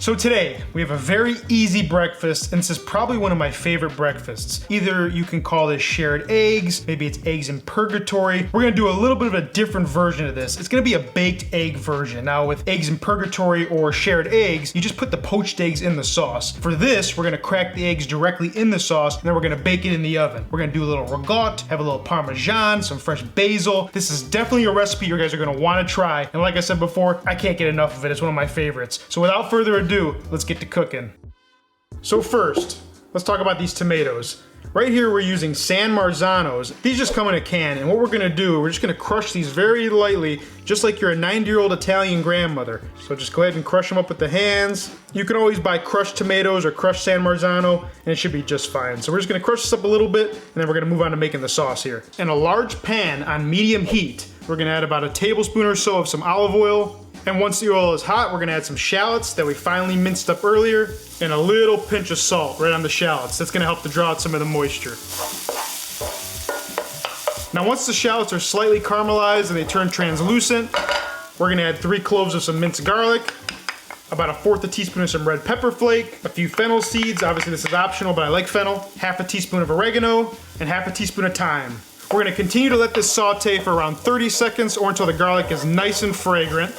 So today, we have a very easy breakfast, and this is probably one of my favorite breakfasts. Either you can call this shared eggs, maybe it's eggs in purgatory. We're gonna do a little bit of a different version of this. It's gonna be a baked egg version. Now with eggs in purgatory or shared eggs, you just put the poached eggs in the sauce. For this, we're gonna crack the eggs directly in the sauce, and then we're gonna bake it in the oven. We're gonna do a little ragout, have a little Parmesan, some fresh basil. This is definitely a recipe you guys are gonna wanna try. And like I said before, I can't get enough of it. It's one of my favorites. So without further ado, let's get to cooking. So first, let's talk about these tomatoes. Right here we're using San Marzanos. These just come in a can, and what we're gonna do, we're just gonna crush these very lightly, just like you're a 90-year-old Italian grandmother. So just go ahead and crush them up with the hands. You can always buy crushed tomatoes or crushed San Marzano, and it should be just fine. So we're just gonna crush this up a little bit, and then we're gonna move on to making the sauce here. In a large pan on medium heat, we're gonna add about a tablespoon or so of some olive oil. And once the oil is hot, we're gonna add some shallots that we finely minced up earlier, and a little pinch of salt right on the shallots. That's gonna help to draw out some of the moisture. Now once the shallots are slightly caramelized and they turn translucent, we're gonna add 3 cloves of some minced garlic, about 1/4 teaspoon of some red pepper flake, a few fennel seeds, obviously this is optional, but I like fennel, 1/2 teaspoon of oregano, and 1/2 teaspoon of thyme. We're gonna continue to let this saute for around 30 seconds or until the garlic is nice and fragrant.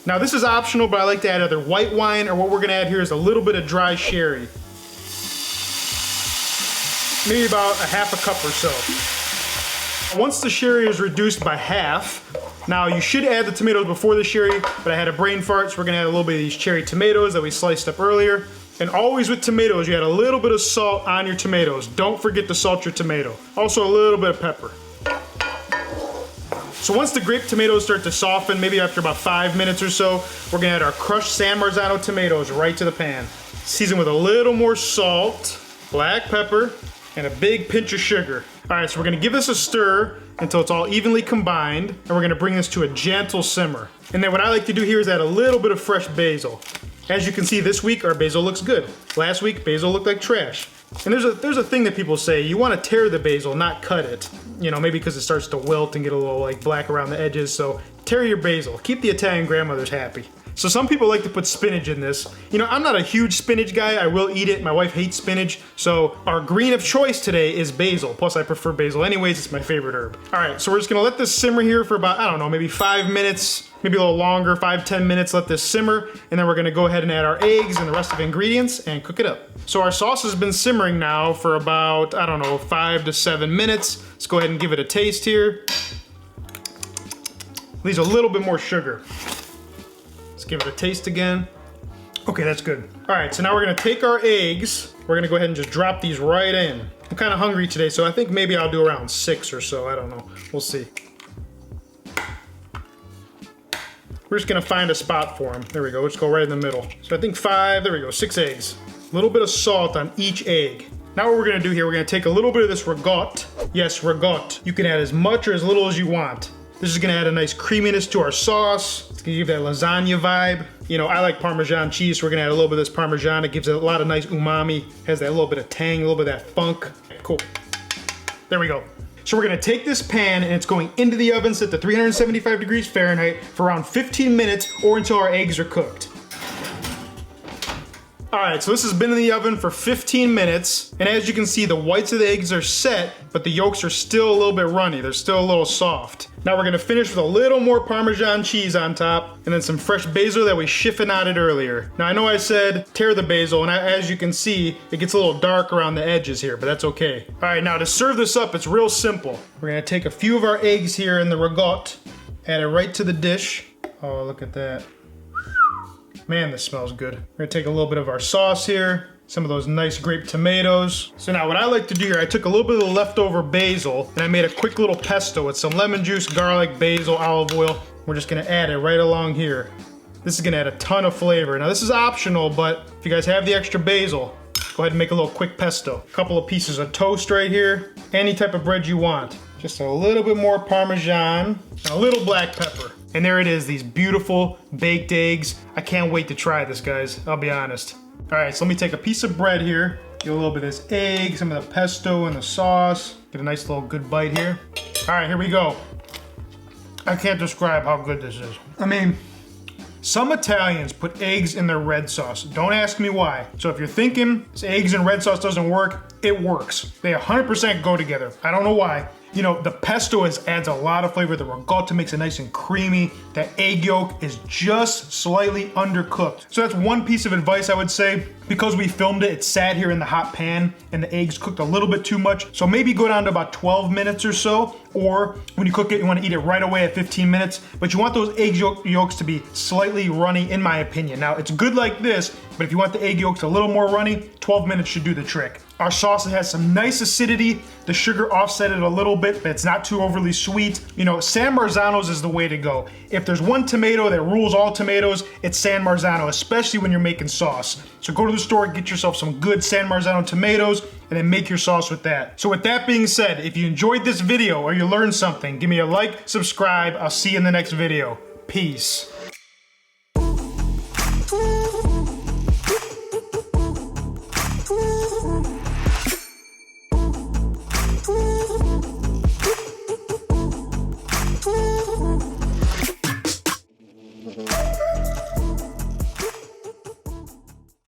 Now this is optional, but I like to add either white wine, or what we're gonna add here is a little bit of dry sherry. Maybe about 1/2 cup or so. Once the sherry is reduced by half, now you should add the tomatoes before the sherry, but I had a brain fart, so we're gonna add a little bit of these cherry tomatoes that we sliced up earlier. And always with tomatoes, you add a little bit of salt on your tomatoes. Don't forget to salt your tomato. Also a little bit of pepper. So once the grape tomatoes start to soften, maybe after about 5 minutes or so, we're gonna add our crushed San Marzano tomatoes right to the pan. Season with a little more salt, black pepper, and a big pinch of sugar. All right, so we're gonna give this a stir until it's all evenly combined, and we're gonna bring this to a gentle simmer. And then what I like to do here is add a little bit of fresh basil. As you can see, this week our basil looks good. Last week, basil looked like trash. And there's a thing that people say, you want to tear the basil, not cut it. You know, maybe because it starts to wilt and get a little like black around the edges, so tear your basil. Keep the Italian grandmothers happy. So some people like to put spinach in this. You know, I'm not a huge spinach guy, I will eat it. My wife hates spinach, so our green of choice today is basil. Plus I prefer basil anyways, it's my favorite herb. All right, so we're just gonna let this simmer here for about, I don't know, maybe 5 minutes, maybe a little longer, 5-10 minutes, let this simmer, and then we're gonna go ahead and add our eggs and the rest of the ingredients and cook it up. So our sauce has been simmering now for about, I don't know, 5 to 7 minutes. Let's go ahead and give it a taste here. Leaves a little bit more sugar. Let's give it a taste again. Okay, that's good. All right, so now we're gonna take our eggs. We're gonna go ahead and just drop these right in. I'm kind of hungry today, so I think maybe I'll do around 6 or so. I don't know, we'll see. We're just gonna find a spot for them. There we go, let's go right in the middle. So I think 5, there we go, 6 eggs. A little bit of salt on each egg. Now what we're gonna do here, we're gonna take a little bit of this ragout. Yes, ragout. You can add as much or as little as you want. This is gonna add a nice creaminess to our sauce. It's gonna give that lasagna vibe. You know, I like Parmesan cheese, so we're gonna add a little bit of this Parmesan. It gives it a lot of nice umami. Has that little bit of tang, a little bit of that funk. Cool. There we go. So we're gonna take this pan and it's going into the oven set to 375 degrees Fahrenheit for around 15 minutes or until our eggs are cooked. All right, so this has been in the oven for 15 minutes, and as you can see, the whites of the eggs are set, but the yolks are still a little bit runny. They're still a little soft. Now we're gonna finish with a little more Parmesan cheese on top, and then some fresh basil that we chiffonaded earlier. Now I know I said tear the basil, and as you can see, it gets a little dark around the edges here, but that's okay. All right, now to serve this up, it's real simple. We're gonna take a few of our eggs here in the ragout, add it right to the dish. Oh, look at that. Man, this smells good. We're gonna take a little bit of our sauce here, some of those nice grape tomatoes. So now what I like to do here, I took a little bit of the leftover basil and I made a quick little pesto with some lemon juice, garlic, basil, olive oil. We're just gonna add it right along here. This is gonna add a ton of flavor. Now this is optional, but if you guys have the extra basil, go ahead and make a little quick pesto. A couple of pieces of toast right here. Any type of bread you want. Just a little bit more Parmesan, and a little black pepper. And there it is, these beautiful baked eggs. I can't wait to try this, guys, I'll be honest. All right, so let me take a piece of bread here, get a little bit of this egg, some of the pesto and the sauce, get a nice little good bite here. All right, here we go. I can't describe how good this is. I mean, Some Italians put eggs in their red sauce. Don't ask me why. So if you're thinking eggs and red sauce doesn't work, it works. They 100% go together. I don't know why. You know, the pesto adds a lot of flavor. The ricotta makes it nice and creamy. That egg yolk is just slightly undercooked. So that's one piece of advice I would say. Because we filmed it, it sat here in the hot pan and the eggs cooked a little bit too much. So maybe go down to about 12 minutes or so. Or when you cook it, you want to eat it right away at 15 minutes. But you want those egg yolks to be slightly runny, in my opinion. Now, it's good like this, but if you want the egg yolks a little more runny, 12 minutes should do the trick. Our sauce has some nice acidity. The sugar offset it a little bit, but it's not too overly sweet. You know, San Marzano's is the way to go. If there's one tomato that rules all tomatoes, it's San Marzano, especially when you're making sauce. So go to the store, get yourself some good San Marzano tomatoes, and then make your sauce with that. So with that being said, if you enjoyed this video or you learned something, give me a like, subscribe. I'll see you in the next video. Peace. Mm-hmm.